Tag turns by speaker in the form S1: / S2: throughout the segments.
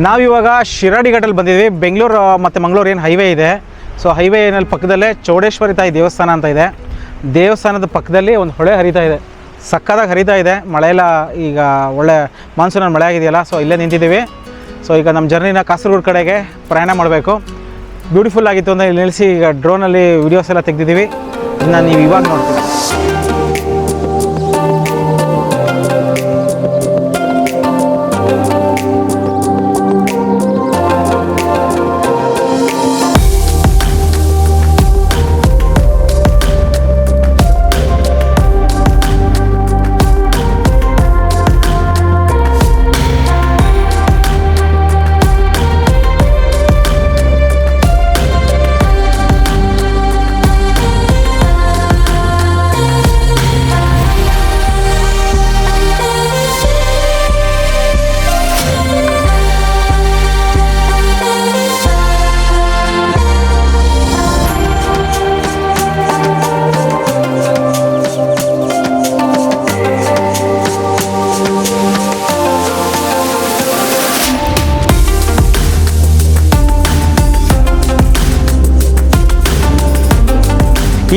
S1: ನಾವಿವಾಗ ಶಿರಾಡಿ ಘಾಟಲ್ಲಿ ಬಂದಿದ್ವಿ. ಬೆಂಗಳೂರು ಮತ್ತು ಮಂಗಳೂರು ಏನು ಹೈವೇ ಇದೆ, ಸೊ ಹೈವೇ ಏನಲ್ಲಿ ಪಕ್ಕದಲ್ಲೇ ಚೌಡೇಶ್ವರಿ ತಾಯಿ ದೇವಸ್ಥಾನ ಅಂತ ಇದೆ. ದೇವಸ್ಥಾನದ ಪಕ್ಕದಲ್ಲಿ ಒಂದು ಹೊಳೆ ಹರಿತಾ ಇದೆ, ಸಕ್ಕದಾಗಿ ಹರಿತಾ ಇದೆ. ಮಳೆಯೆಲ್ಲ ಈಗ ಒಳ್ಳೆ ಮಾನ್ಸೂನಲ್ಲಿ ಮಳೆ ಆಗಿದೆಯಲ್ಲ, ಸೊ ಇಲ್ಲೇ ನಿಂತಿದ್ದೀವಿ. ಸೊ ಈಗ ನಮ್ಮ ಜರ್ನಿನ ಕಾಸರಗೋಡು ಕಡೆಗೆ ಪ್ರಯಾಣ ಮಾಡಬೇಕು. ಬ್ಯೂಟಿಫುಲ್ ಆಗಿತ್ತು ಅಂತ ಇಲ್ಲಿ ನಿಲ್ಲಿಸಿ ಈಗ ಡ್ರೋನಲ್ಲಿ ವೀಡಿಯೋಸ್ ಎಲ್ಲ ತೆಗೆದಿದ್ದೀವಿ. ಇದನ್ನ ನೀವು ಇವಾಗ ನೋಡ್ತೀವಿ.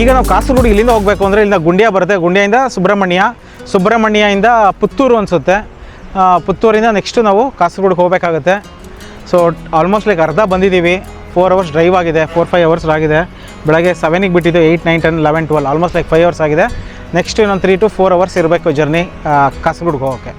S1: ಈಗ ನಾವು ಕಾಸರಗೋಡು ಇಲ್ಲಿಂದ ಹೋಗಬೇಕು ಅಂದರೆ ಇಲ್ಲಿಂದ ಗುಂಡ್ಯಾ ಬರುತ್ತೆ. ಗುಂಡ್ಯಾಯಿಂದ ಸುಬ್ರಹ್ಮಣ್ಯದಿಂದ ಪುತ್ತೂರು ಅನಿಸುತ್ತೆ. ಪುತ್ತೂರಿಂದ ನೆಕ್ಸ್ಟು ನಾವು ಕಾಸರಗೋಡಿಗೆ ಹೋಗಬೇಕಾಗುತ್ತೆ. ಸೊ ಆಲ್ಮೋಸ್ಟ್ ಲೈಕ್ ಅರ್ಧ ಬಂದಿದ್ದೀವಿ. 4 ಅವರ್ಸ್ ಡ್ರೈವ್ ಆಗಿದೆ, 4-5 ಅವರ್ಸ್ ಆಗಿದೆ. ಬೆಳಗ್ಗೆ 7ಗೆ ಬಿಟ್ಟಿದ್ದು 8, 9, 10, 11, 12 ಆಲ್ಮೋಸ್ಟ್ ಲೈಕ್ 5 ಅವರ್ಸ್ ಆಗಿದೆ. ನೆಕ್ಸ್ಟ್ ಇನ್ನೊಂದು 3 to 4 ಅವರ್ಸ್ ಇರಬೇಕು ಜರ್ನಿ ಕಾಸರಗೋಡಿಗೆ ಹೋಗೋಕ್ಕೆ.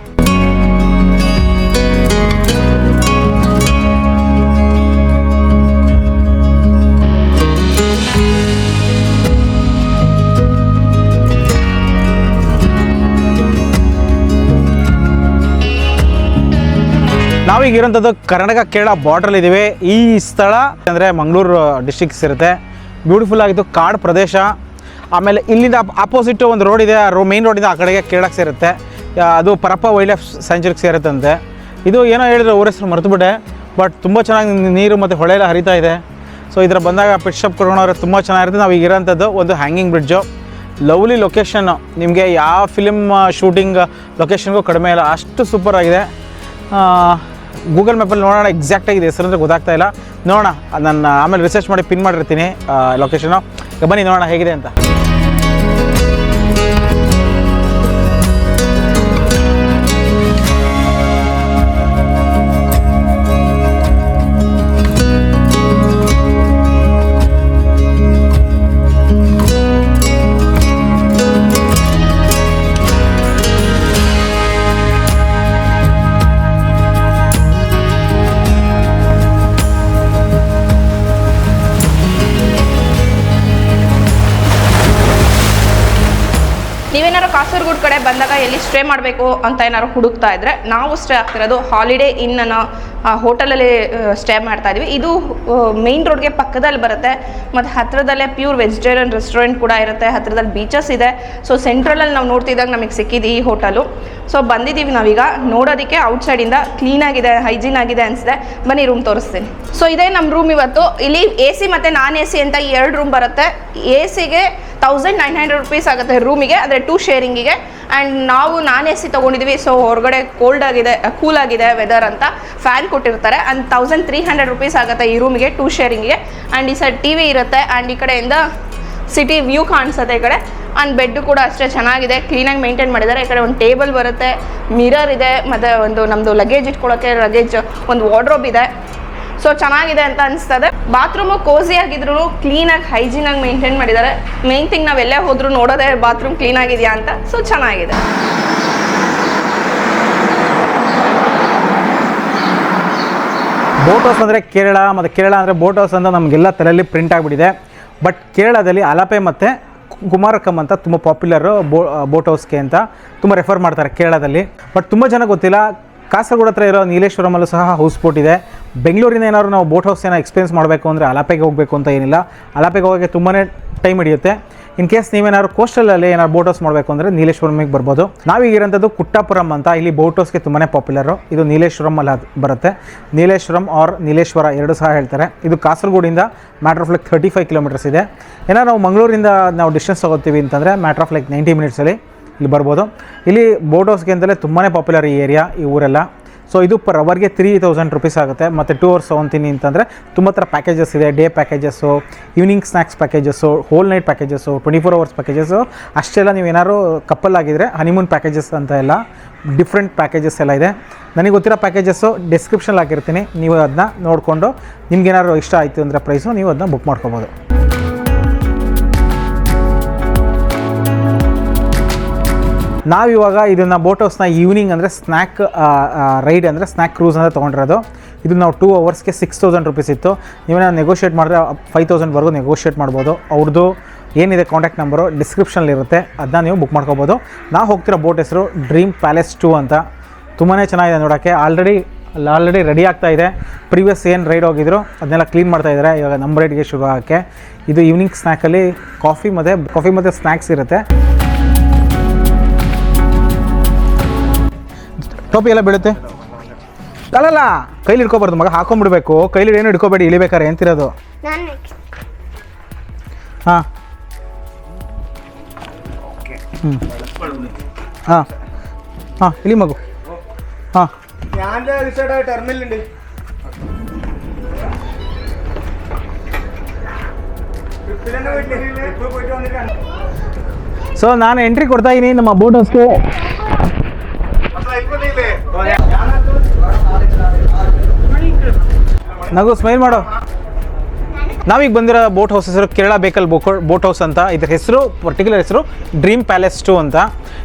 S1: ನಾವೀಗ ಇರೋಂಥದ್ದು ಕರ್ನಾಟಕ ಕೇರಳ ಬಾರ್ಡ್ರಲ್ಲಿ ಇದ್ದೀವಿ. ಈ ಸ್ಥಳ ಅಂದರೆ ಮಂಗಳೂರು ಡಿಸ್ಟಿಕ್ಸ್ ಇರುತ್ತೆ. ಬ್ಯೂಟಿಫುಲ್ ಆಗಿತ್ತು, ಕಾಡು ಪ್ರದೇಶ. ಆಮೇಲೆ ಇಲ್ಲಿಂದ ಆಪೋಸಿಟ್ಟು ಒಂದು ರೋಡ್ ಇದೆ. ಮೇನ್ ರೋಡಿಂದ ಆ ಕಡೆಗೆ ಕೇರಳಕ್ಕೆ ಸೇರುತ್ತೆ. ಅದು ಪರಪ್ಪ ವೈಲ್ಡ್ ಲೈಫ್ ಸ್ಯಾಂಚುರಿಗೆ ಸೇರುತ್ತಂತೆ. ಇದು ಏನೋ ಹೇಳಿದ್ರು ಊರ ಹೆಸರು ಮರೆತುಬಿಟ್ಟೆ, ಬಟ್ ತುಂಬ ಚೆನ್ನಾಗಿ ನೀರು ಮತ್ತು ಹೊಳೆ ಎಲ್ಲ ಹರಿತಾ ಇದೆ. ಸೊ ಇದರ ಬಂದಾಗ ಪಿಟ್ ಶಾಪ್ ಕರ್ಕೊಂಡವ್ರೆ ತುಂಬ ಚೆನ್ನಾಗಿರುತ್ತೆ. ನಾವು ಈಗ ಇರೋಂಥದ್ದು ಒಂದು ಹ್ಯಾಂಗಿಂಗ್ ಬ್ರಿಡ್ಜು. ಲವ್ಲಿ ಲೊಕೇಶನ್ನು, ನಿಮಗೆ ಯಾವ ಫಿಲಿಮ್ ಶೂಟಿಂಗ್ ಲೊಕೇಶನ್ಗೂ ಕಡಿಮೆ ಇಲ್ಲ, ಅಷ್ಟು ಸೂಪರ್ ಆಗಿದೆ. ಗೂಗಲ್ ಮ್ಯಾಪಲ್ಲಿ ನೋಡೋಣ ಎಕ್ಸಾಕ್ಟಾಗಿದೆ ಹೆಸರು ಅಂದರೆ ಗೊತ್ತಾಗ್ತಾ ಇಲ್ಲ. ನೋಡೋಣ, ನಾನು ಆಮೇಲೆ ರಿಸರ್ಚ್ ಮಾಡಿ ಪಿನ್ ಮಾಡಿರ್ತೀನಿ ಲೊಕೇಶನು. ಬನ್ನಿ ನೋಡೋಣ ಹೇಗಿದೆ ಅಂತ.
S2: ನೀವೇನಾದ್ರು ಕಾಸರಗೋಡು ಕಡೆ ಬಂದಾಗ ಎಲ್ಲಿ ಸ್ಟೇ ಮಾಡಬೇಕು ಅಂತ ಏನಾದ್ರು ಹುಡುಕ್ತಾ ಇದ್ದರೆ, ನಾವು ಸ್ಟೇ ಆಗ್ತಿರೋದು ಹಾಲಿಡೇ ಇನ್ ಅನ್ನೋ ಹೋಟೆಲಲ್ಲಿ ಸ್ಟೇ ಮಾಡ್ತಾ ಇದ್ವಿ. ಇದು ಮೇನ್ ರೋಡ್ಗೆ ಪಕ್ಕದಲ್ಲಿ ಬರುತ್ತೆ ಮತ್ತು ಹತ್ತಿರದಲ್ಲೇ ಪ್ಯೂರ್ ವೆಜಿಟೇರಿಯನ್ ರೆಸ್ಟೋರೆಂಟ್ ಕೂಡ ಇರುತ್ತೆ. ಹತ್ತಿರದಲ್ಲಿ ಬೀಚಸ್ ಇದೆ. ಸೊ ಸೆಂಟ್ರಲಲ್ಲಿ ನಾವು ನೋಡ್ತಿದ್ದಾಗ ನಮಗೆ ಸಿಕ್ಕಿದ್ದು ಈ ಹೋಟೆಲು. ಸೊ ಬಂದಿದ್ದೀವಿ ನಾವೀಗ ನೋಡೋದಕ್ಕೆ. ಔಟ್ಸೈಡಿಂದ ಕ್ಲೀನಾಗಿದೆ, ಹೈಜೀನ್ ಆಗಿದೆ ಅನಿಸಿದೆ. ಬನ್ನಿ ರೂಮ್ ತೋರಿಸ್ತೀನಿ. ಸೊ ಇದೇ ನಮ್ಮ ರೂಮ್ ಇವತ್ತು. ಇಲ್ಲಿ AC ಮತ್ತು ನಾನ್ AC ಅಂತ 2 ರೂಮ್ ಬರುತ್ತೆ. ACಗೆ 1900 rupees ಆಗುತ್ತೆ ರೂಮಿಗೆ, ಅಂದರೆ 2 ಶೇರಿಂಗಿಗೆ. ಆ್ಯಂಡ್ ನಾವು ನಾನ್ AC ತೊಗೊಂಡಿದ್ದೀವಿ. ಸೊ ಹೊರಗಡೆ ಕೋಲ್ಡ್ ಆಗಿದೆ, ಕೂಲ್ ಆಗಿದೆ ವೆದರ್ ಅಂತ ಫ್ಯಾನ್ ಕೊಟ್ಟಿರ್ತಾರೆ. ಆ್ಯಂಡ್ 1300 rupees ಆಗುತ್ತೆ ಈ ರೂಮಿಗೆ 2 ಶೇರಿಂಗಿಗೆ. ಆ್ಯಂಡ್ ಈ ಸೈಡ್ TV ಇರುತ್ತೆ. ಆ್ಯಂಡ್ ಈ ಕಡೆಯಿಂದ ಸಿಟಿ ವ್ಯೂ ಕಾಣಿಸುತ್ತೆ ಈ ಕಡೆ. ಆ್ಯಂಡ್ ಬೆಡ್ ಕೂಡ ಅಷ್ಟೇ ಚೆನ್ನಾಗಿದೆ, ಕ್ಲೀನಾಗಿ ಮೇಂಟೈನ್ ಮಾಡಿದ್ದಾರೆ. ಈ ಕಡೆ ಒಂದು ಟೇಬಲ್ ಬರುತ್ತೆ, ಮಿರರ್ ಇದೆ, ಮತ್ತು ಒಂದು ನಮ್ಮದು ಲಗೇಜ್ ಇಟ್ಕೊಳ್ಳೋಕ್ಕೆ ಒಂದು ವಾರ್ಡ್ರೋಬ್ ಇದೆ. ಸೊ ಚೆನ್ನಾಗಿದೆ ಅಂತ ಅನಿಸ್ತದೆ. ಬಾತ್ರೂಮು ಕೋಸಿ ಆಗಿದ್ರು ಕ್ಲೀನಾಗಿ ಹೈಜೀನಾಗಿ ಮೇಂಟೈನ್ ಮಾಡಿದ್ದಾರೆ. ಮೇನ್ ಥಿಂಗ್ ನಾವೆಲ್ಲೇ ಹೋದರೂ ನೋಡೋದೇ ಬಾತ್ರೂಮ್ ಕ್ಲೀನಾಗಿದೆಯಾ ಅಂತ. ಸೊ ಚೆನ್ನಾಗಿದೆ.
S1: ಬೋಟ್ ಹೌಸ್ ಅಂದರೆ ಕೇರಳ, ಮತ್ತು ಕೇರಳ ಅಂದರೆ ಬೋಟ್ ಹೌಸ್ ಅಂತ ನಮಗೆಲ್ಲ ತಲೆಯಲ್ಲಿ ಪ್ರಿಂಟ್ ಆಗಿಬಿಟ್ಟಿದೆ. ಬಟ್ ಕೇರಳದಲ್ಲಿ ಅಲಪೆ ಮತ್ತು ಕುಮಾರಕಂ ಅಂತ ತುಂಬ ಪಾಪ್ಯುಲರು ಬೋಟ್ ಹೌಸ್ಗೆ ಅಂತ ತುಂಬ ರೆಫರ್ ಮಾಡ್ತಾರೆ ಕೇರಳದಲ್ಲಿ. ಬಟ್ ತುಂಬ ಜನ ಗೊತ್ತಿಲ್ಲ, ಕಾಸರಗೋಡು ಹತ್ರ ಇರೋ ನೀಲೇಶ್ವರಮಲ್ಲೂ ಸಹ ಹೌಸ್ ಬೋಟ್ ಇದೆ. ಬೆಂಗಳೂರಿನ ಏನಾದ್ರು ನಾವು ಬೋಟ್ ಹೌಸ್ ಏನೋ ಎಕ್ಸ್ಪೀರಿಯನ್ಸ್ ಮಾಡಬೇಕು ಅಂದರೆ ಅಲಪೆಗೆ ಹೋಗಬೇಕು ಅಂತ ಏನಿಲ್ಲ. ಅಲಪೆಗೆ ಹೋಗೋಕ್ಕೆ ತುಂಬಾ ಟೈಮ್ ಹಿಡಿಯುತ್ತೆ. ಇನ್ ಕೇಸ್ ನೀವೇನಾದ್ರು ಕೋಸ್ಟಲಲ್ಲಿ ಏನಾದ್ರು ಬೋಟ್ ಹೌಸ್ ಮಾಡಬೇಕು ಅಂದರೆ ನೀಲೇಶ್ವರಮಿಗೆ ಬರ್ಬೋದು. ನಾವೀಗಿರೋಂಥದ್ದು ಕುಟ್ಟಾಪುರಂ ಅಂತ, ಇಲ್ಲಿ ಬೋಟ್ ಹೌಸ್ಗೆ ತುಂಬಾ ಪಾಪ್ಯುಲರು. ಇದು ನೀಲೇಶ್ವರಮಲ್ಲಿ ಬರುತ್ತೆ. ನೀಲೇಶ್ವರಂ ಆರ್ ನೀಲೇಶ್ವರ ಎರಡು ಸಹ ಹೇಳ್ತಾರೆ. ಇದು ಕಾಸರಗೋಡಿಂದ ಮ್ಯಾಟ್ರ್ ಆಫ್ ಲೈಕ್ 35 ಕಿಲೋಮೀಟರ್ಸ್ ಇದೆ. ಏನಾದ್ರು ನಾವು ಮಂಗಳೂರಿಂದ ನಾವು ಡಿಸ್ಟೆನ್ಸ್ ತೊಗೋತೀವಿ ಅಂತಂದರೆ ಮ್ಯಾಟ್ರ್ ಆಫ್ ಲೈಕ್ 90 ಮಿನಿಟ್ಸಲ್ಲಿ ಇಲ್ಲಿ ಬರ್ಬೋದು. ಇಲ್ಲಿ ಬೋಟ್ ಹೌಸ್ಗೆ ಅಂತಲೇ ತುಂಬಾ ಪಾಪ್ಯುಲರ್ ಈ ಏರಿಯಾ, ಈ ಊರೆಲ್ಲ. ಸೊ ಇದು ಪರ್ ಅವರ್ಗೆ 3000 ರೂಪೀಸ್ ಆಗುತ್ತೆ. ಮತ್ತು 2 ಅವರ್ಸ್ ತೊಗೊತೀನಿ ಅಂತಂದರೆ ತುಂಬ ಥರ ಪ್ಯಾಕೇಜಸ್ ಇದೆ. Day packages, evening snacks packages, hole night packages, 24 hours packages. ಅಷ್ಟೆಲ್ಲ ನೀವು ಏನಾದ್ರು ಕಪ್ಪಲ್ ಆಗಿದ್ದರೆ ಹನಿಮೂನ್ ಪ್ಯಾಕೇಜಸ್ ಅಂತ ಎಲ್ಲ ಡಿಫ್ರೆಂಟ್ ಪ್ಯಾಕೇಜಸ್ ಎಲ್ಲ ಇದೆ. ನನಗೆ ಗೊತ್ತಿರೋ ಪ್ಯಾಕೇಜಸ್ಸು ಡಿಸ್ಕ್ರಿಪ್ಷನ್ ಹಾಕಿರ್ತೀನಿ, ನೀವು ಅದನ್ನ ನೋಡಿಕೊಂಡು ನಿಮ್ಗೇನಾದ್ರು ಇಷ್ಟ ಆಯಿತು ಅಂದರೆ ಪ್ರೈಸು ನೀವು ಅದನ್ನ ಬುಕ್ ಮಾಡ್ಕೋಬೋದು. ನಾವಿವಾಗ ಇದನ್ನು ಬೋಟ್ ಹೌಸ್ನ ಈವ್ನಿಂಗ್ ಅಂದರೆ ಸ್ನ್ಯಾಕ್ ರೈಡ್ ಅಂದರೆ ಸ್ನ್ಯಾಕ್ ಕ್ರೂಸ್ ಅಂತ ತೊಗೊಂಡಿರೋದು. ಇದು ನಾವು 2 ಅವರ್ಸ್ಗೆ 6000 ರೂಪೀಸ್ ಇತ್ತು. ನೀವೇನ ನೆಗೋಷಿಯೇಟ್ ಮಾಡಿದ್ರೆ 5000ವರೆಗೂ ನೆಗೋಷಿಯೇಟ್ ಮಾಡ್ಬೋದು. ಅವ್ರದ್ದು ಏನಿದೆ ಕಾಂಟ್ಯಾಕ್ಟ್ ನಂಬರು ಡಿಸ್ಕ್ರಿಪ್ಷನಲ್ಲಿರುತ್ತೆ, ಅದನ್ನ ನೀವು ಬುಕ್ ಮಾಡ್ಕೋಬೋದು. ನಾವು ಹೋಗ್ತಿರೋ ಬೋಟ್ ಹೆಸರು ಡ್ರೀಮ್ ಪ್ಯಾಲೇಸ್ 2 ಅಂತ. ತುಂಬಾ ಚೆನ್ನಾಗಿದೆ ನೋಡೋಕ್ಕೆ. ಆಲ್ರೆಡಿ ರೆಡಿ ಆಗ್ತಾ ಇದೆ. ಪ್ರೀವಿಯಸ್ ಏನು ರೈಡ್ ಹೋಗಿದ್ರು ಅದನ್ನೆಲ್ಲ ಕ್ಲೀನ್ ಮಾಡ್ತಾ ಇದ್ದಾರೆ ಇವಾಗ ನಮ್ಮ ರೈಡ್ಗೆ ಶುರು ಆಗೋಕ್ಕೆ. ಇದು ಈವ್ನಿಂಗ್ ಸ್ನ್ಯಾಕಲ್ಲಿ ಕಾಫಿ ಮತ್ತು ಸ್ನ್ಯಾಕ್ಸ್ ಇರುತ್ತೆ. ಟೋಪಿ ಎಲ್ಲ ಬೀಳುತ್ತೆ ಅಲ್ಲಲ್ಲ, ಕೈಲಿ ಹಿಡ್ಕೊಬಾರ್ದು ಮಗ, ಹಾಕೊಂಡ್ಬಿಡ್ಬೇಕು. ಕೈಲಿ ಏನು ಹಿಡ್ಕೋಬೇಡಿ, ಇಳಿಬೇಕಾರೆ ಎಂತಿರೋದು. ಹಾಂ ಹಾಂ ಹಾಂ ಇಳಿ ಮಗು. ಹಾಂ ಸೊ ನಾನು ಎಂಟ್ರಿ ಕೊಡ್ತಾ ಇದ್ದೀನಿ ನಮ್ಮ ಬೋಟ್ ಹೌಸ್ಗೆ. ನಗು ಸ್ಮೈಲ್ ಮಾಡೋ. ನಾವೀಗ ಬಂದಿರೋ ಬೋಟ್ ಹೌಸ್ ಹೆಸರು ಕೇರಳ ಬೇಕಲ್ ಬೋಟ್ ಹೌಸ್ ಅಂತ. ಇದ್ರ ಹೆಸರು ಪರ್ಟಿಕ್ಯುಲರ್ ಹೆಸರು ಡ್ರೀಮ್ ಪ್ಯಾಲೇಸ್ 2 ಅಂತ.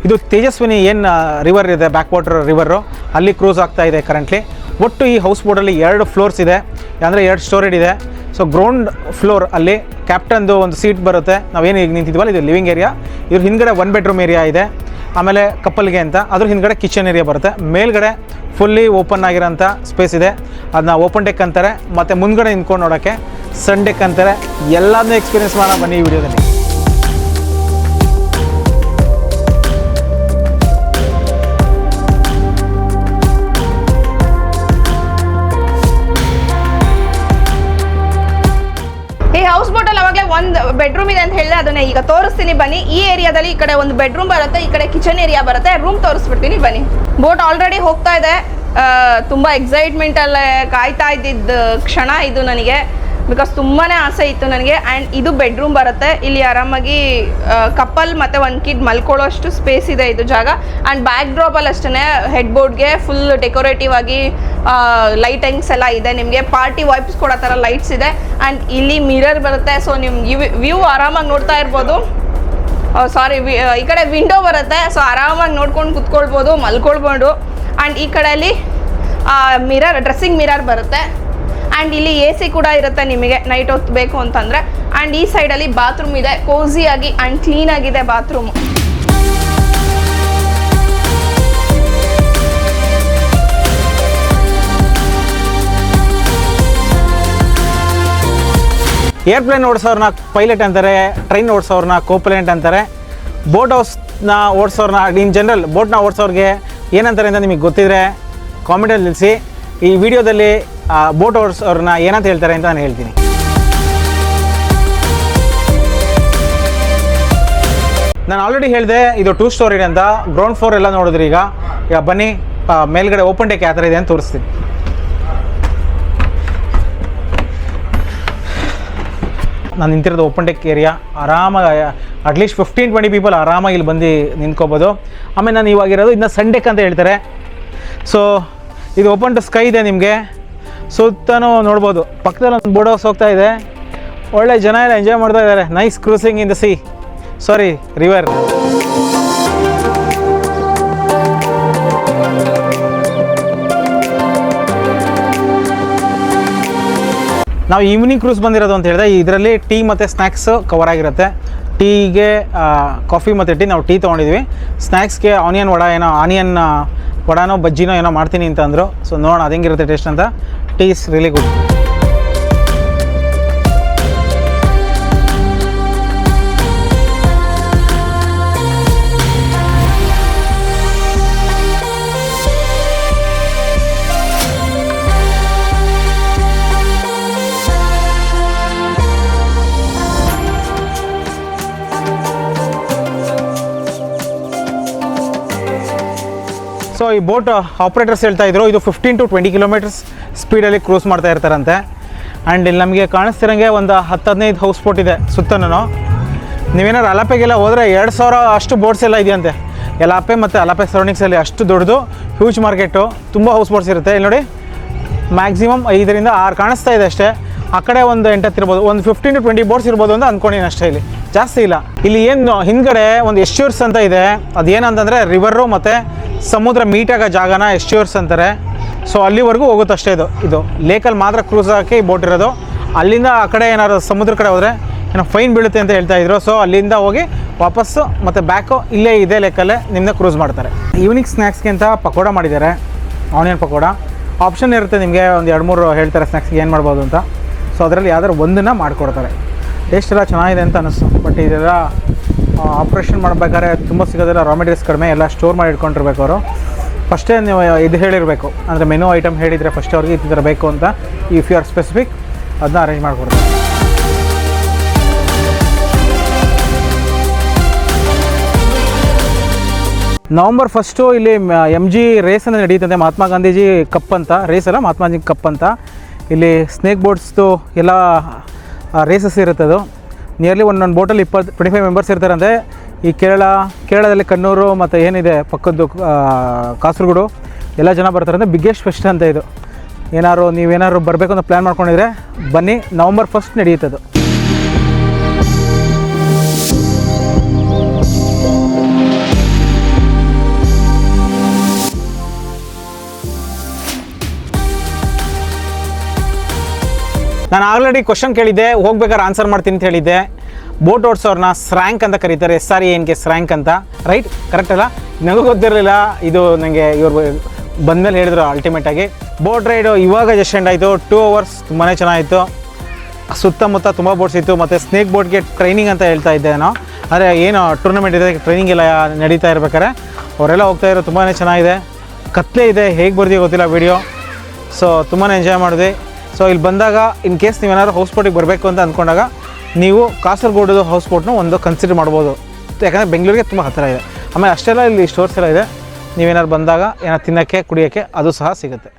S1: ಇದು ತೇಜಸ್ವಿನಿ ಏನು ರಿವರ್ ಇದೆ, ಬ್ಯಾಕ್ ವಾಟರ್ ರಿವರು, ಅಲ್ಲಿ ಕ್ರೂಸ್ ಆಗ್ತಾ ಇದೆ ಕರೆಂಟ್ಲಿ. ಒಟ್ಟು ಈ ಹೌಸ್ ಬೋಟಲ್ಲಿ 2 ಫ್ಲೋರ್ಸ್ ಇದೆ, ಅಂದರೆ 2 ಸ್ಟೋರೇಜ್ ಇದೆ. ಸೊ ಗ್ರೌಂಡ್ ಫ್ಲೋರ್ ಅಲ್ಲಿ ಕ್ಯಾಪ್ಟನ್ದು ಒಂದು ಸೀಟ್ ಬರುತ್ತೆ. ನಾವೇನು ಈಗ ನಿಂತಿದ್ವಲ್ಲ ಇದು ಲಿವಿಂಗ್ ಏರಿಯಾ. ಇದ್ರ ಹಿಂದ್ಗಡೆ 1 ಬೆಡ್ರೂಮ್ ಏರಿಯಾ ಇದೆ. ಆಮೇಲೆ ಕಪ್ಪಲ್ಗೆ ಅಂತ ಅದ್ರ ಹಿಂದ್ಗಡೆ ಕಿಚನ್ ಏರಿಯಾ ಬರುತ್ತೆ. ಮೇಲ್ಗಡೆ ಫುಲ್ಲಿ ಓಪನ್ ಆಗಿರೋಂಥ ಸ್ಪೇಸ್ ಇದೆ, ಅದನ್ನ ಓಪನ್ ಡೆಕ್ ಅಂತಾರೆ. ಮತ್ತು ಮುಂದ್ಗಡೆ ನಿಂತ್ಕೊಂಡು ನೋಡೋಕ್ಕೆ ಸನ್ ಡೆಕ್ ಅಂತಾರೆ. ಎಲ್ಲದನ್ನೂ ಎಕ್ಸ್ಪೀರಿಯೆನ್ಸ್ ಮಾಡೋಣ ಬನ್ನಿ ಈ ವಿಡಿಯೋದಲ್ಲಿ.
S2: ಈ ಹೌಸ್ ಬೋಟಲ್ಲಿ ಅವಾಗಲೇ 1 ಬೆಡ್ರೂಮ್ ಇದೆ ಅಂತ ಹೇಳಿದೆ, ಅದನ್ನ ಈಗ ತೋರಿಸ್ತೀನಿ ಬನ್ನಿ. ಈ ಏರಿಯಾದಲ್ಲಿ ಈ ಕಡೆ 1 ಬೆಡ್ರೂಮ್ ಬರುತ್ತೆ, ಈ ಕಡೆ ಕಿಚನ್ ಏರಿಯಾ ಬರುತ್ತೆ. ರೂಮ್ ತೋರಿಸ್ಬಿಡ್ತೀನಿ ಬನ್ನಿ. ಬೋಟ್ ಆಲ್ರೆಡಿ ಹೋಗ್ತಾ ಇದೆ. ತುಂಬ ಎಕ್ಸೈಟ್ಮೆಂಟಲ್ಲೇ ಕಾಯ್ತಾ ಇದ್ದಿದ್ದ ಕ್ಷಣ ಇದು ನನಗೆ, ಬಿಕಾಸ್ ತುಂಬಾ ಆಸೆ ಇತ್ತು ನನಗೆ. ಆ್ಯಂಡ್ ಇದು ಬೆಡ್ರೂಮ್ ಬರುತ್ತೆ. ಇಲ್ಲಿ ಆರಾಮಾಗಿ ಕಪಲ್ ಮತ್ತು 1 ಕಿಡ್ ಮಲ್ಕೊಳ್ಳೋಷ್ಟು ಸ್ಪೇಸ್ ಇದೆ ಇದು ಜಾಗ. ಆ್ಯಂಡ್ ಬ್ಯಾಕ್ ಡ್ರಾಪಲ್ಲಿ ಅಷ್ಟೇ ಹೆಡ್ ಬೋರ್ಡ್ಗೆ ಫುಲ್ ಡೆಕೋರೇಟಿವ್ ಆಗಿ ಲೈಟಿಂಗ್ಸ್ ಎಲ್ಲ ಇದೆ. ನಿಮಗೆ ಪಾರ್ಟಿ ವೈಬ್ಸ್ ಕೊಡೋ ಥರ ಲೈಟ್ಸ್ ಇದೆ. ಆ್ಯಂಡ್ ಇಲ್ಲಿ ಮಿರರ್ ಬರುತ್ತೆ. ಸೊ ನಿಮ್ಗೆ ವ್ಯೂ ಆರಾಮಾಗಿ ನೋಡ್ತಾ ಇರ್ಬೋದು. ಈ ಕಡೆ ವಿಂಡೋ ಬರುತ್ತೆ. ಸೊ ಆರಾಮಾಗಿ ನೋಡ್ಕೊಂಡು ಕುತ್ಕೊಳ್ಬೋದು, ಮಲ್ಕೊಳ್ಬೋದು. ಆ್ಯಂಡ್ ಈ ಕಡೆಯಲ್ಲಿ ಡ್ರೆಸ್ಸಿಂಗ್ ಮಿರರ್ ಬರುತ್ತೆ. ಆ್ಯಂಡ್ ಇಲ್ಲಿ AC ಕೂಡ ಇರುತ್ತೆ ನಿಮಗೆ ನೈಟ್ ಹೊತ್ತು ಬೇಕು ಅಂತಂದರೆ. ಆ್ಯಂಡ್ ಈ ಸೈಡಲ್ಲಿ ಬಾತ್ರೂಮ್ ಇದೆ, ಕೋಝಿಯಾಗಿ ಆ್ಯಂಡ್ ಕ್ಲೀನಾಗಿದೆ ಬಾತ್ರೂಮು.
S1: ಏರ್ಪ್ಲೇನ್ ಓಡಿಸೋರನ್ನ ಪೈಲಟ್ ಅಂತಾರೆ, ಟ್ರೈನ್ ಓಡಿಸೋರನ್ನ ಕೋಪೈಲಟ್ ಅಂತಾರೆ. ಬೋಟ್ ಹೌಸ್ನ ಓಡಿಸೋರನ್ನ ಇನ್ ಜನರಲ್ ಬೋಟ್ನ ಓಡಿಸೋರಿಗೆ ಏನಂತಾರೆ ಅಂತ ನಿಮಗೆ ಗೊತ್ತಿದ್ರೆ ಕಾಮೆಂಟಲ್ಲಿ ತಿಳಿಸಿ. ಈ ವಿಡಿಯೋದಲ್ಲಿ ಬೋಟ್ ಓಡಿಸೋರನ್ನ ಏನಂತ ಹೇಳ್ತಾರೆ ಅಂತ ನಾನು ಹೇಳ್ತೀನಿ. ನಾನು ಆಲ್ರೆಡಿ ಹೇಳಿದೆ ಇದು 2 ಸ್ಟೋರಿ ಅಂತ. ಗ್ರೌಂಡ್ ಫ್ಲೋರ್ ಎಲ್ಲ ನೋಡಿದ್ರಿ. ಈಗ ಬನ್ನಿ ಮೇಲ್ಗಡೆ ಓಪನ್ ಡೆಕ್ ಯಾವ ಥರ ಇದೆ ಅಂತ ತೋರಿಸ್ತೀನಿ. ನಾನು ನಿಂತಿರೋದು ಓಪನ್ ಡೆಕ್ ಏರಿಯಾ. ಆರಾಮಾಗಿ ಅಟ್ಲೀಸ್ಟ್ 15-20 ಪೀಪಲ್ ಆರಾಮಾಗಿ ಇಲ್ಲಿ ಬಂದು ನಿಂತ್ಕೋಬೋದು. ಆಮೇಲೆ ನಾನು ಇವಾಗಿರೋದು ಇದನ್ನ ಸನ್ ಡೆಕ್ ಅಂತ ಹೇಳ್ತಾರೆ. ಸೊ ಇದು ಓಪನ್ ಟು ಸ್ಕೈ ಇದೆ, ನಿಮಗೆ ಸುತ್ತನೂ ನೋಡ್ಬೋದು. ಪಕ್ಕದಲ್ಲಿ ಒಂದು ಬೋಟ್ ಹೌಸ್ ಹೋಗ್ತಾ ಇದೆ, ಒಳ್ಳೆ ಜನ ಎಲ್ಲ ಎಂಜಾಯ್ ಮಾಡ್ತಾ ಇದ್ದಾರೆ. Nice cruising in the river. ನಾವು ಈವ್ನಿಂಗ್ ಕ್ರೂಸ್ ಬಂದಿರೋದು ಅಂತ ಹೇಳಿದೆ. ಇದರಲ್ಲಿ ಟೀ ಮತ್ತು ಸ್ನ್ಯಾಕ್ಸ್ ಕವರ್ ಆಗಿರುತ್ತೆ. ಟೀಗೆ ಕಾಫಿ ಮತ್ತು ಟೀ, ನಾವು ಟೀ ತೊಗೊಂಡಿದ್ವಿ. ಸ್ನ್ಯಾಕ್ಸ್ಗೆ ಆನಿಯನ್ ವಡಾನೋ ಬಜ್ಜಿನೋ ಏನೋ ಮಾಡ್ತೀನಿ ಅಂತ ಅಂದರು. ಸೊ ನೋಡೋಣ ಅದು ಹೆಂಗಿರುತ್ತೆ ಟೇಸ್ಟ್ ಅಂತ. Tea is really good. So ಈ ಬೋಟ್ ಆಪ್ರೇಟರ್ಸ್ ಹೇಳ್ತಾ ಇದ್ರು ಇದು 15 to 20 ಕಿಲೋಮೀಟರ್ಸ್ ಸ್ಪೀಡಲ್ಲಿ ಕ್ರೂಸ್ ಮಾಡ್ತಾ ಇರ್ತಾರಂತೆ. ಆ್ಯಂಡ್ ಇಲ್ಲಿ ನಮಗೆ ಕಾಣಿಸ್ತಿರಂಗೆ ಒಂದು 10-15 ಹೌಸ್ ಬೋಟ್ ಇದೆ ಸುತ್ತನೂ. ನೀವೇನಾದ್ರು ಅಲಪೆಗೆಲ್ಲ ಹೋದರೆ 2000 ಅಷ್ಟು ಬೋಟ್ಸ್ ಎಲ್ಲ ಇದೆಯಂತೆ. ಯಲಾಪೆ ಮತ್ತು ಅಲಪೆ ಸರೌಂಡಿಂಗ್ಸಲ್ಲಿ ಅಷ್ಟು ದೊಡ್ಡದು ಹ್ಯೂಜ್ ಮಾರ್ಕೆಟು, ತುಂಬ ಹೌಸ್ ಬೋಟ್ಸ್ ಇರುತ್ತೆ. ಇಲ್ಲಿ ನೋಡಿ ಮ್ಯಾಕ್ಸಿಮಮ್ 5ರಿಂದ 6 ಕಾಣಿಸ್ತಾ ಇದೆ ಅಷ್ಟೇ. ಆ ಕಡೆ ಒಂದು 8 ಇರ್ಬೋದು, ಒಂದು 15 to 20 ಬೋಟ್ಸ್ ಇರ್ಬೋದು ಅಂತ ಅಂದ್ಕೊಂಡಿನಿ ಅಷ್ಟೇ. ಇಲ್ಲಿ ಜಾಸ್ತಿ ಇಲ್ಲ. ಇಲ್ಲಿ ಏನು ಹಿಂದ್ಗಡೆ ಒಂದು ಎಸ್ಟ್ಯೂರ್ಸ್ ಅಂತ ಇದೆ. ಅದೇನಂತಂದರೆ ರಿವರು ಮತ್ತು ಸಮುದ್ರ ಮೀಟಾಗೋ ಜಾಗನ ಎಸ್ಟ್ಯೂರ್ಸ್ ಅಂತಾರೆ. ಸೊ ಅಲ್ಲಿವರೆಗೂ ಹೋಗುತ್ತೆ ಅಷ್ಟೇ. ಇದು ಲೇಕಲ್ಲಿ ಮಾತ್ರ ಕ್ರೂಸ್ ಹಾಕಿ ಈ ಬೋಟ್ ಇರೋದು. ಅಲ್ಲಿಂದ ಆ ಕಡೆ ಏನಾದ್ರು ಸಮುದ್ರ ಕಡೆ ಹೋದರೆ ಏನೋ ಫೈನ್ ಬೀಳುತ್ತೆ ಅಂತ ಹೇಳ್ತಾ ಇದ್ರು. ಸೊ ಅಲ್ಲಿಂದ ಹೋಗಿ ವಾಪಸ್ಸು ಮತ್ತು ಬ್ಯಾಕು ಇಲ್ಲೇ ಇದೇ ಲೇಕಲ್ಲೇ ನಿಮ್ಮನ್ನ ಕ್ರೂಸ್ ಮಾಡ್ತಾರೆ. ಈವ್ನಿಂಗ್ ಸ್ನ್ಯಾಕ್ಸ್ಗೆ ಅಂತ ಪಕೋಡ ಮಾಡಿದ್ದಾರೆ, ಆನಿಯನ್ ಪಕೋಡ. ಆಪ್ಷನ್ ಇರುತ್ತೆ ನಿಮಗೆ, ಒಂದು 2-3 ಹೇಳ್ತಾರೆ ಸ್ನ್ಯಾಕ್ಸ್ಗೆ ಏನು ಮಾಡ್ಬೋದು ಅಂತ. ಸೊ ಅದರಲ್ಲಿ ಯಾವ್ದಾದ್ರು ಒಂದನ್ನು ಮಾಡಿಕೊಡ್ತಾರೆ. ಟೇಸ್ಟ್ ಎಲ್ಲ ಚೆನ್ನಾಗಿದೆ ಅಂತ ಅನ್ನಿಸ್ತು. ಬಟ್ ಇದೆಲ್ಲ ಆಪ್ರೇಷನ್ ಮಾಡಬೇಕಾದ್ರೆ ತುಂಬ ಸಿಗೋದಿಲ್ಲ, ರಾ ಮೆಟೀರಿಯಲ್ಸ್ ಕಡಿಮೆ, ಎಲ್ಲ ಸ್ಟೋರ್ ಮಾಡಿ ಇಟ್ಕೊಂಡಿರ್ಬೇಕು ಅವರು. ಫಸ್ಟೇ ನೀವು ಇದು ಹೇಳಿರಬೇಕು, ಅಂದರೆ ಮೆನು ಐಟಮ್ ಹೇಳಿದರೆ ಫಸ್ಟ್ ಅವ್ರಿಗೆ ಈ ಥರ ಬೇಕು ಅಂತ. ಇಫ್ ಯು ಆರ್ ಸ್ಪೆಸಿಫಿಕ್ ಅದನ್ನ ಅರೇಂಜ್ ಮಾಡಿಕೊಡ್ತಾರೆ. ನವಂಬರ್ 1 ಇಲ್ಲಿ MG ರೇಸ್ ಅಂತ ನಡೆಯುತ್ತೆ. ಮಹಾತ್ಮ ಗಾಂಧೀಜಿ ಕಪ್ ಅಂತ, ರೇಸ್ ಅಲ್ಲ, ಮಹಾತ್ಮ ಗಾಂಧಿ ಕಪ್ ಅಂತ. ಇಲ್ಲಿ ಸ್ನೇಕ್ ಬೋಟ್ಸ್ದು ಎಲ್ಲ ರೇಸಸ್ ಇರುತ್ತೆ. ಅದು ನಿಯರ್ಲಿ ಒಂದೊಂದು ಬೋಟಲ್ಲಿ 25 ಮೆಂಬರ್ಸ್ ಇರ್ತಾರಂತೆ. ಈ ಕೇರಳದಲ್ಲಿ ಕಣ್ಣೂರು ಮತ್ತು ಏನಿದೆ ಪಕ್ಕದ್ದು ಕಾಸರಗೋಡು ಎಲ್ಲ ಜನ ಬರ್ತಾರಂತೆ. ಬಿಗ್ಗೆಸ್ಟ್ ಫೆಸ್ಟ್ ಅಂತ ಇದು. ನೀವೇನಾದ್ರು ಬರಬೇಕು ಅಂತ ಪ್ಲ್ಯಾನ್ ಮಾಡ್ಕೊಂಡಿದ್ರೆ ಬನ್ನಿ. ನವಂಬರ್ 1 ನಡೆಯುತ್ತೆ ಅದು. ನಾನು ಆಲ್ರೆಡಿ ಕ್ವಶನ್ ಕೇಳಿದ್ದೆ, ಹೋಗ್ಬೇಕಾದ್ರೆ ಆನ್ಸರ್ ಮಾಡ್ತೀನಿ ಅಂತ ಹೇಳಿದ್ದೆ. ಬೋಟ್ ಓಡಿಸೋರ್ನ ಸ್ರ್ಯಾಂಕ್ ಅಂತ ಕರೀತಾರೆ, SRANK ಸ್ರ್ಯಾಂಕ್ ಅಂತ. ರೈಟ್, ಕರೆಕ್ಟ್ ಅಲ್ಲ? ನನಗೂ ಗೊತ್ತಿರಲಿಲ್ಲ. ಇದು ನನಗೆ ಇವರು ಬಂದಮೇಲೆ ಹೇಳಿದ್ರು ಅಲ್ಟಿಮೇಟಾಗಿ. ಬೋಟ್ ರೈಡು ಇವಾಗ ಜಸ್ಟ್ ಎಂಡ್ ಆಯಿತು. 2 hours ತುಂಬಾ ಚೆನ್ನಾಗಿತ್ತು. ಸುತ್ತಮುತ್ತ ತುಂಬ ಬೋಟ್ಸ್ ಇತ್ತು. ಮತ್ತು ಸ್ನೇಕ್ ಬೋಟ್ಗೆ ಟ್ರೈನಿಂಗ್ ಅಂತ ಹೇಳ್ತಾ ಇದ್ದೆ ನಾನು. ಆದರೆ ಏನು ಟೂರ್ನಮೆಂಟ್ ಇದೆ, ಟ್ರೈನಿಂಗ್ ಎಲ್ಲ ನಡೀತಾ ಇರ್ಬೇಕಾರೆ ಅವರೆಲ್ಲ ಹೋಗ್ತಾಯಿರೋ. ತುಂಬಾ ಚೆನ್ನಾಗಿದೆ. ಕತ್ಲೆ ಇದೆ, ಹೇಗೆ ಬರ್ತೀವಿ ಗೊತ್ತಿಲ್ಲ ವಿಡಿಯೋ. ಸೊ ತುಂಬಾ ಎಂಜಾಯ್ ಮಾಡಿದ್ವಿ. ಸೊ ಇಲ್ಲಿ ಬಂದಾಗ ಇನ್ ಕೇಸ್ ನೀವೇನಾದ್ರು ಹೌಸ್ ಬೋಟಿಗೆ ಬರಬೇಕು ಅಂತ ಅಂದ್ಕೊಂಡಾಗ ನೀವು ಕಾಸರಗೋಡು ಹೌಸ್ ಬೋಟ್ನು ಒಂದು ಕನ್ಸಿಡರ್ ಮಾಡ್ಬೋದು. ಯಾಕಂದರೆ ಬೆಂಗಳೂರಿಗೆ ತುಂಬ ಹತ್ತಿರ ಇದೆ. ಆಮೇಲೆ ಅಷ್ಟೆಲ್ಲ ಇಲ್ಲಿ ಸ್ಟೋರ್ಸ್ ಎಲ್ಲ ಇದೆ. ನೀವೇನಾದ್ರು ಬಂದಾಗ ಏನಾದ್ರು ತಿನ್ನೋಕ್ಕೆ ಕುಡಿಯೋಕ್ಕೆ ಅದು ಸಹ ಸಿಗುತ್ತೆ.